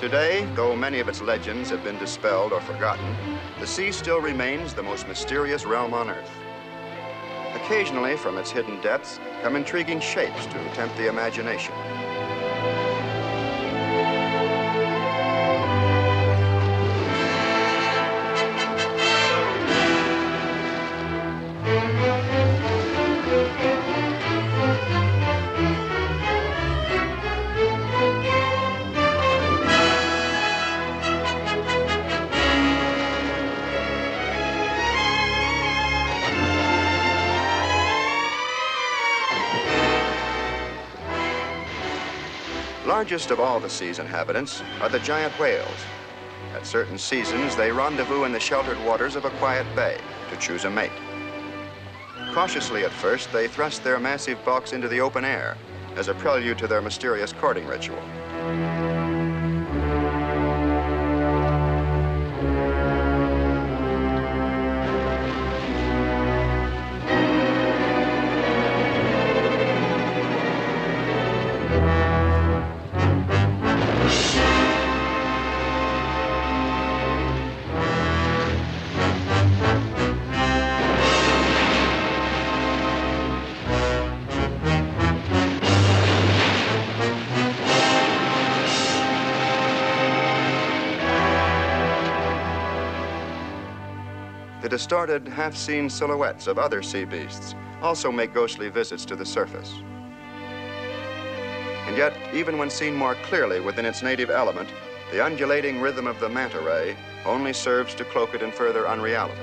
Today, though many of its legends have been dispelled or forgotten, the sea still remains the most mysterious realm on Earth. Occasionally, from its hidden depths, come intriguing shapes to tempt the imagination. Largest of all the sea's inhabitants are the giant whales. At certain seasons, they rendezvous in the sheltered waters of a quiet bay to choose a mate. Cautiously at first, they thrust their massive bulks into the open air as a prelude to their mysterious courting ritual. The distorted, half-seen silhouettes of other sea beasts also make ghostly visits to the surface. And yet, even when seen more clearly within its native element, the undulating rhythm of the manta ray only serves to cloak it in further unreality.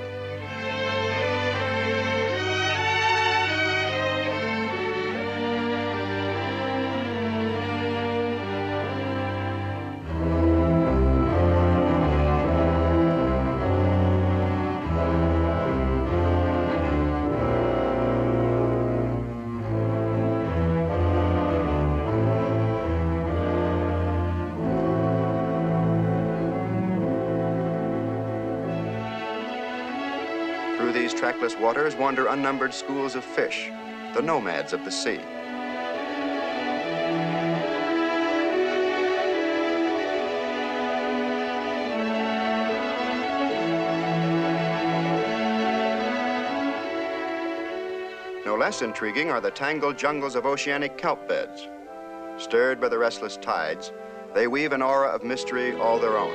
Through these trackless waters wander unnumbered schools of fish, the nomads of the sea. No less intriguing are the tangled jungles of oceanic kelp beds. Stirred by the restless tides, they weave an aura of mystery all their own.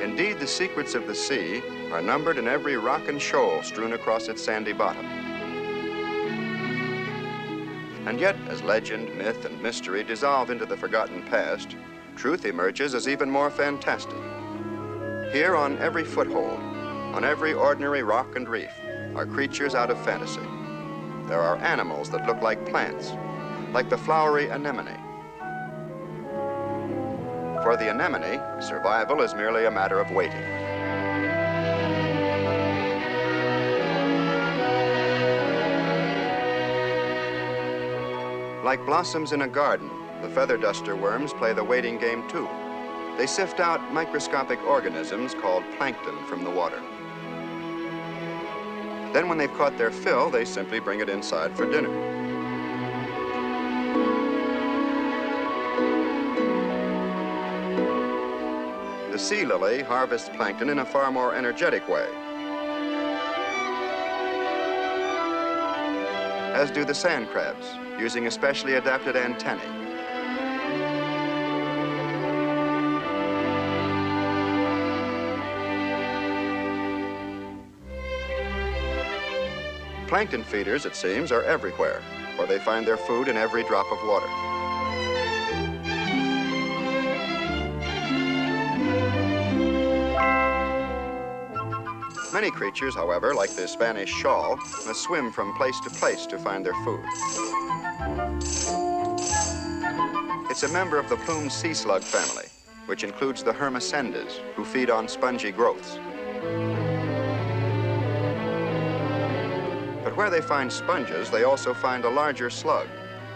Indeed, the secrets of the sea are numbered in every rock and shoal strewn across its sandy bottom. And yet, as legend, myth, and mystery dissolve into the forgotten past, truth emerges as even more fantastic. Here, on every foothold, on every ordinary rock and reef, are creatures out of fantasy. There are animals that look like plants, like the flowery anemone. For the anemone, survival is merely a matter of waiting. Like blossoms in a garden, the feather duster worms play the waiting game too. They sift out microscopic organisms called plankton from the water. Then when they've caught their fill, they simply bring it inside for dinner. The sea lily harvests plankton in a far more energetic way, as do the sand crabs, using especially adapted antennae. Plankton feeders, it seems, are everywhere, for they find their food in every drop of water. Many creatures, however, like the Spanish shawl, must swim from place to place to find their food. It's a member of the plumed sea slug family, which includes the hermacendas, who feed on spongy growths. But where they find sponges, they also find a larger slug,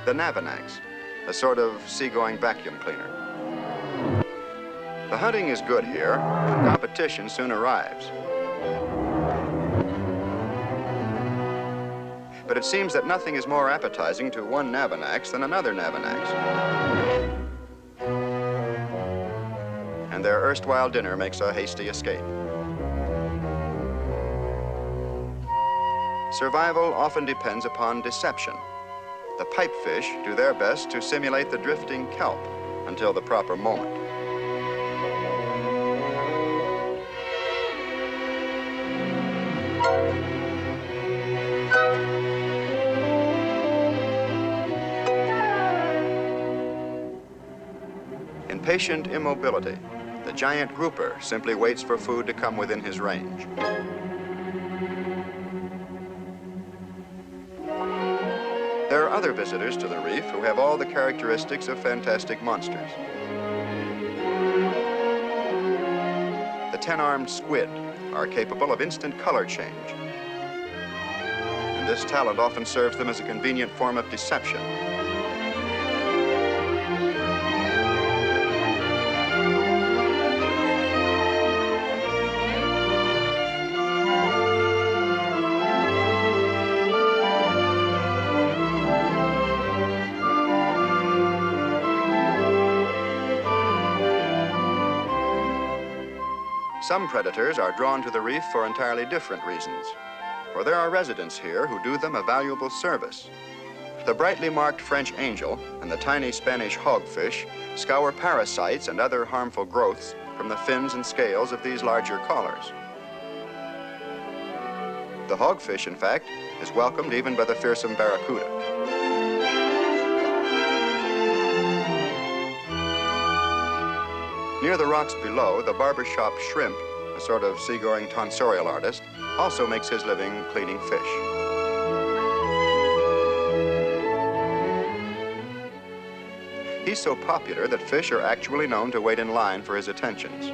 the navinax, a sort of seagoing vacuum cleaner. The hunting is good here, and competition soon arrives. But it seems that nothing is more appetizing to one Nabanax than another Nabanax. And their erstwhile dinner makes a hasty escape. Survival often depends upon deception. The pipefish do their best to simulate the drifting kelp until the proper moment. In patient immobility, the giant grouper simply waits for food to come within his range. There are other visitors to the reef who have all the characteristics of fantastic monsters. The 10-armed squid are capable of instant color change. And this talent often serves them as a convenient form of deception. Some predators are drawn to the reef for entirely different reasons, for there are residents here who do them a valuable service. The brightly marked French angel and the tiny Spanish hogfish scour parasites and other harmful growths from the fins and scales of these larger callers. The hogfish, in fact, is welcomed even by the fearsome barracuda. Near the rocks below, the barbershop shrimp, a sort of seagoing tonsorial artist, also makes his living cleaning fish. He's so popular that fish are actually known to wait in line for his attentions.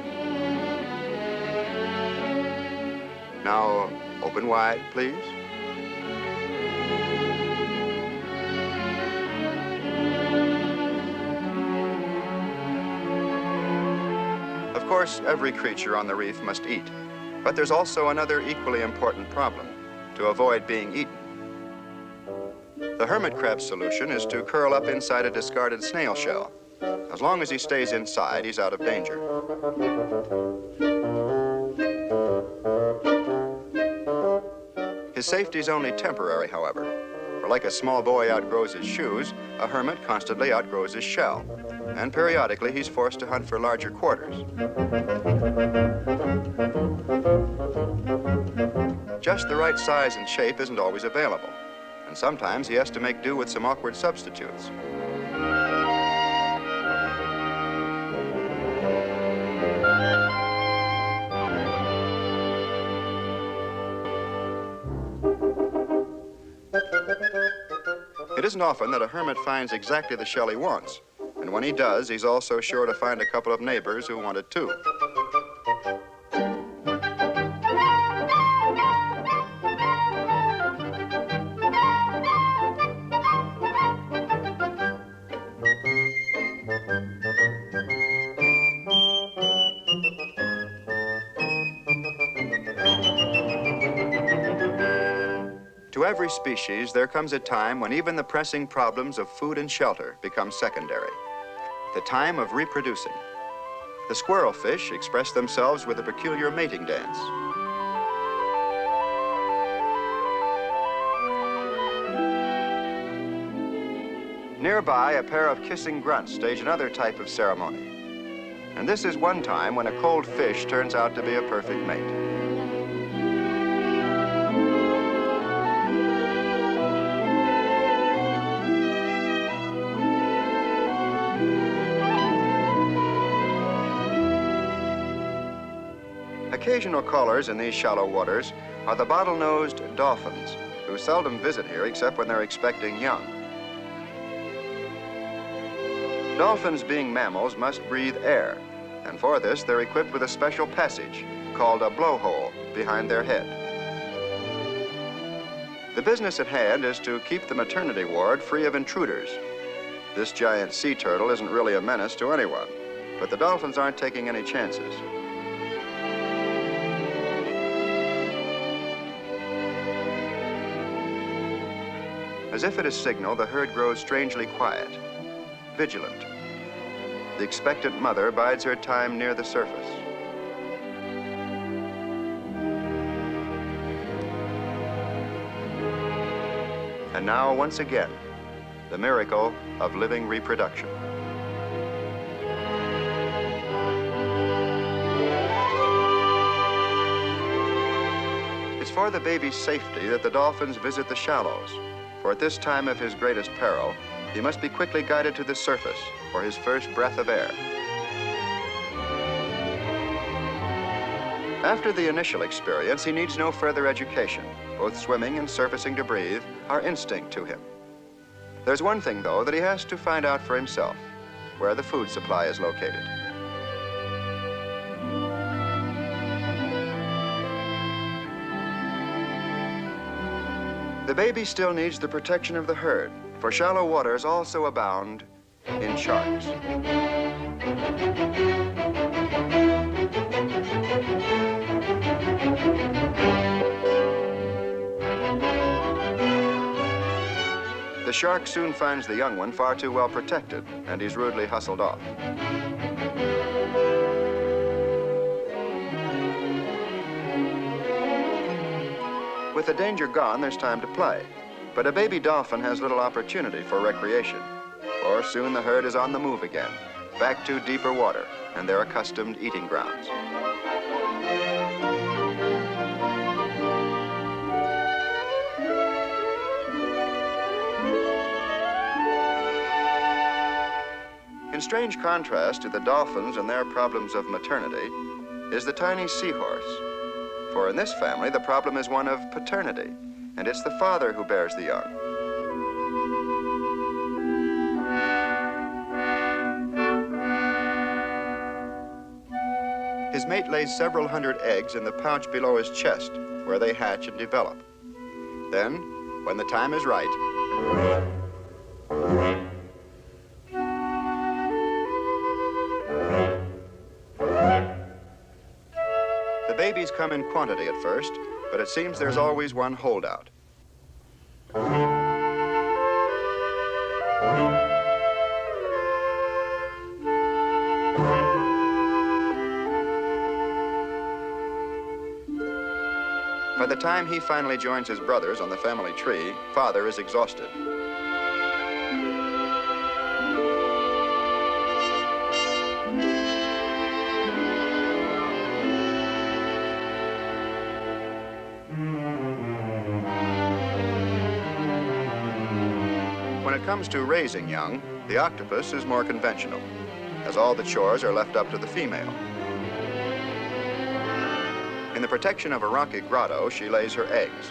Now, open wide, please. Of course, every creature on the reef must eat, but there's also another equally important problem: to avoid being eaten. The hermit crab's solution is to curl up inside a discarded snail shell. As long as he stays inside, he's out of danger. His safety is only temporary, however, for like a small boy outgrows his shoes, a hermit constantly outgrows his shell, and periodically he's forced to hunt for larger quarters. Just the right size and shape isn't always available, and sometimes he has to make do with some awkward substitutes. It isn't often that a hermit finds exactly the shell he wants, and when he does, he's also sure to find a couple of neighbors who want it too. To every species, there comes a time when even the pressing problems of food and shelter become secondary. The time of reproducing. The squirrelfish express themselves with a peculiar mating dance. Nearby, a pair of kissing grunts stage another type of ceremony. And this is one time when a cold fish turns out to be a perfect mate. Occasional callers in these shallow waters are the bottle-nosed dolphins, who seldom visit here except when they're expecting young. Dolphins, being mammals, must breathe air, and for this they're equipped with a special passage called a blowhole behind their head. The business at hand is to keep the maternity ward free of intruders. This giant sea turtle isn't really a menace to anyone. But the dolphins aren't taking any chances. As if at a signal, the herd grows strangely quiet, vigilant. The expectant mother bides her time near the surface. And now, once again, the miracle of living reproduction. It's for the baby's safety that the dolphins visit the shallows. For at this time of his greatest peril, he must be quickly guided to the surface for his first breath of air. After the initial experience, he needs no further education. Both swimming and surfacing to breathe are instinct to him. There's one thing, though, that he has to find out for himself, where the food supply is located. The baby still needs the protection of the herd, for shallow waters also abound in sharks. The shark soon finds the young one far too well protected, and he's rudely hustled off. With the danger gone, there's time to play. But a baby dolphin has little opportunity for recreation, for soon the herd is on the move again, back to deeper water and their accustomed eating grounds. In strange contrast to the dolphins and their problems of maternity is the tiny seahorse. For in this family, the problem is one of paternity, and it's the father who bears the young. His mate lays several hundred eggs in the pouch below his chest, where they hatch and develop. Then, when the time is right, the babies come in quantity at first, but it seems there's always one holdout. By the time he finally joins his brothers on the family tree, father is exhausted. When it comes to raising young, the octopus is more conventional, as all the chores are left up to the female. In the protection of a rocky grotto, she lays her eggs.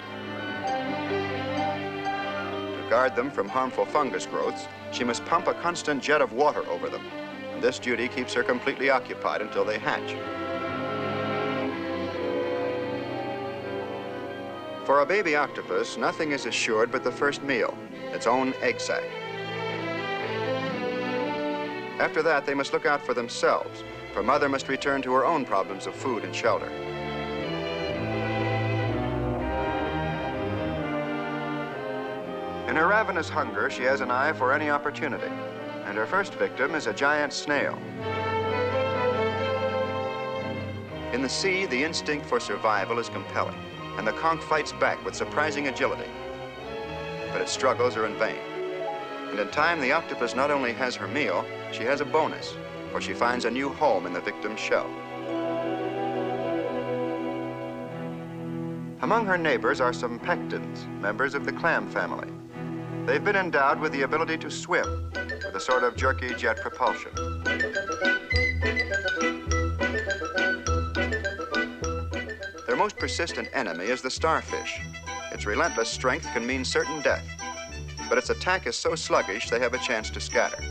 To guard them from harmful fungus growths, she must pump a constant jet of water over them, and this duty keeps her completely occupied until they hatch. For a baby octopus, nothing is assured but the first meal, its own egg sac. After that, they must look out for themselves, for mother must return to her own problems of food and shelter. In her ravenous hunger, she has an eye for any opportunity, and her first victim is a giant snail. In the sea, the instinct for survival is compelling, and the conch fights back with surprising agility. But its struggles are in vain. And in time, the octopus not only has her meal, she has a bonus, for she finds a new home in the victim's shell. Among her neighbors are some pectins, members of the clam family. They've been endowed with the ability to swim, with a sort of jerky jet propulsion. Their most persistent enemy is the starfish. Its relentless strength can mean certain death, but its attack is so sluggish they have a chance to scatter.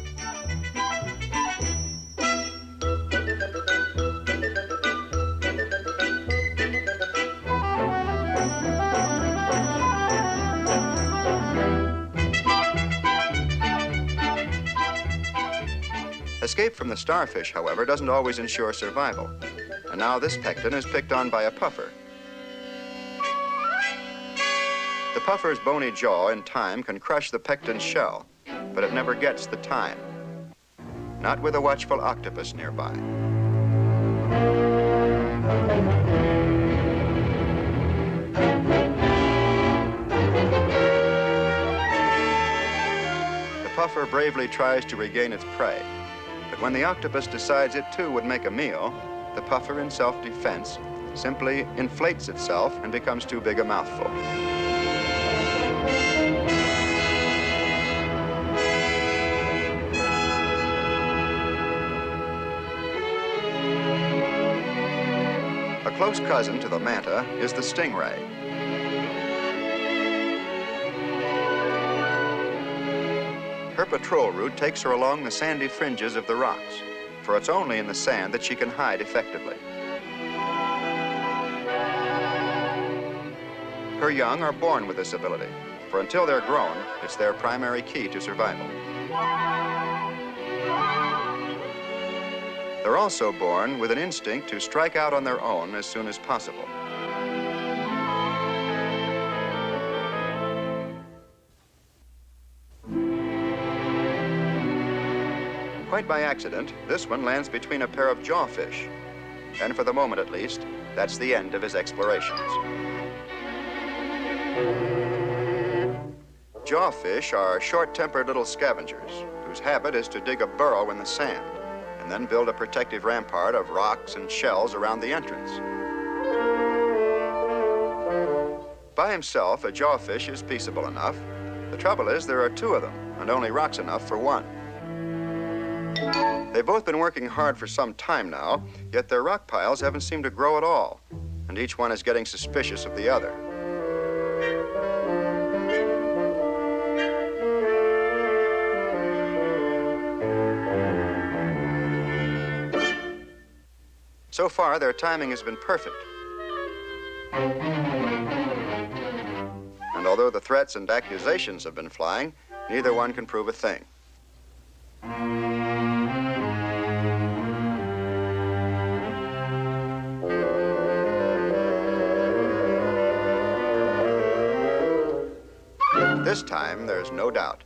Escape from the starfish, however, doesn't always ensure survival. And now this pecten is picked on by a puffer. The puffer's bony jaw in time can crush the pecten's shell, but it never gets the time. Not with a watchful octopus nearby. The puffer bravely tries to regain its prey, but when the octopus decides it too would make a meal, the puffer in self-defense simply inflates itself and becomes too big a mouthful. A close cousin to the manta is the stingray. Her patrol route takes her along the sandy fringes of the rocks, for it's only in the sand that she can hide effectively. Her young are born with this ability, for until they're grown, it's their primary key to survival. They're also born with an instinct to strike out on their own as soon as possible. Quite by accident, this one lands between a pair of jawfish. And for the moment at least, that's the end of his explorations. Jawfish are short-tempered little scavengers whose habit is to dig a burrow in the sand and then build a protective rampart of rocks and shells around the entrance. By himself, a jawfish is peaceable enough. The trouble is there are two of them, and only rocks enough for one. They've both been working hard for some time now, yet their rock piles haven't seemed to grow at all, and each one is getting suspicious of the other. So far, their timing has been perfect. And although the threats and accusations have been flying, neither one can prove a thing. This time, there's no doubt.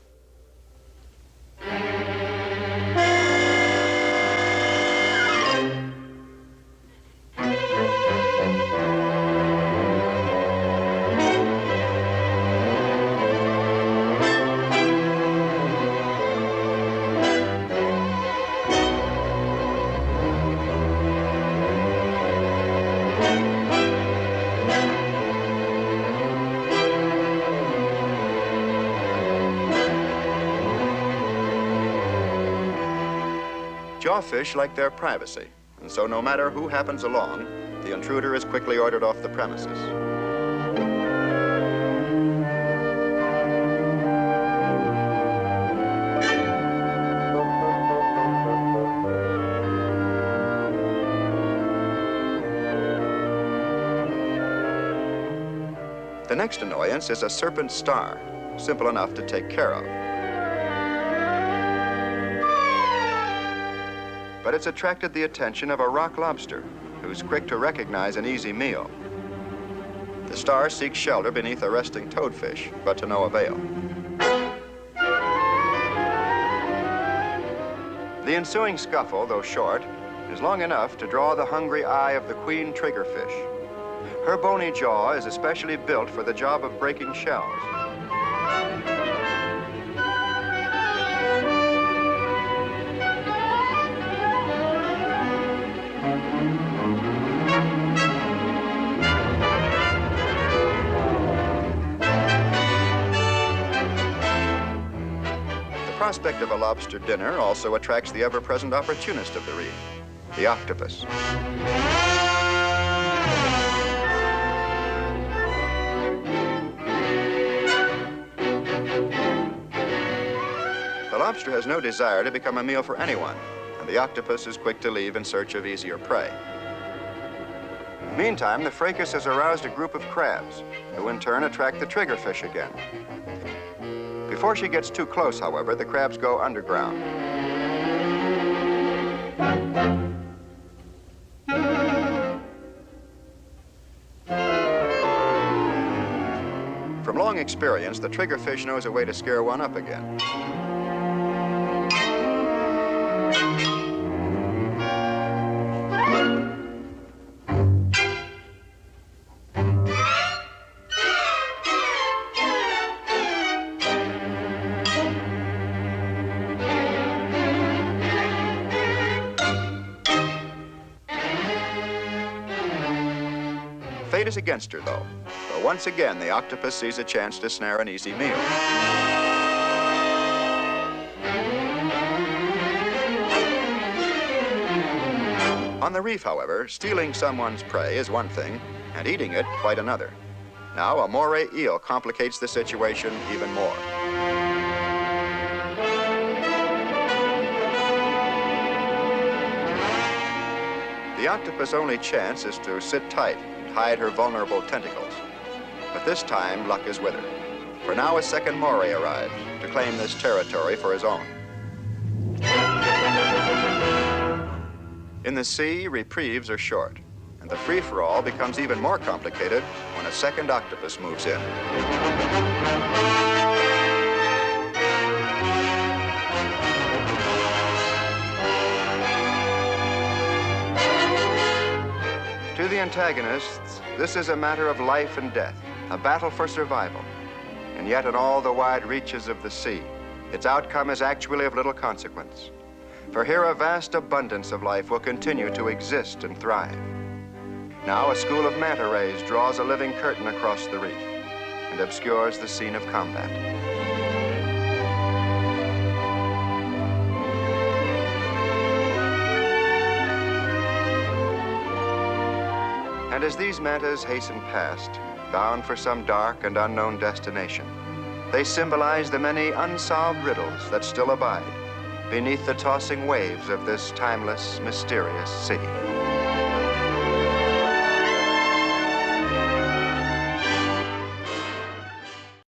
Jawfish like their privacy, and so no matter who happens along, the intruder is quickly ordered off the premises. The next annoyance is a serpent star, simple enough to take care of. But it's attracted the attention of a rock lobster, who's quick to recognize an easy meal. The star seeks shelter beneath a resting toadfish, but to no avail. The ensuing scuffle, though short, is long enough to draw the hungry eye of the queen triggerfish. Her bony jaw is especially built for the job of breaking shells. The prospect of a lobster dinner also attracts the ever-present opportunist of the reef, the octopus. The lobster has no desire to become a meal for anyone, and the octopus is quick to leave in search of easier prey. Meantime, the fracas has aroused a group of crabs, who in turn attract the triggerfish again. Before she gets too close, however, the crabs go underground. From long experience, the triggerfish knows a way to scare one up again. Fate is against her, though. For once again, the octopus sees a chance to snare an easy meal. On the reef, however, stealing someone's prey is one thing, and eating it quite another. Now, a moray eel complicates the situation even more. The octopus' only chance is to sit tight and hide her vulnerable tentacles. But this time, luck is with her. For now, a second moray arrives to claim this territory for his own. In the sea, reprieves are short, and the free-for-all becomes even more complicated when a second octopus moves in. To the antagonists, this is a matter of life and death, a battle for survival. And yet, in all the wide reaches of the sea, its outcome is actually of little consequence. For here a vast abundance of life will continue to exist and thrive. Now a school of manta rays draws a living curtain across the reef and obscures the scene of combat. And as these mantas hasten past, bound for some dark and unknown destination, they symbolize the many unsolved riddles that still abide beneath the tossing waves of this timeless, mysterious sea.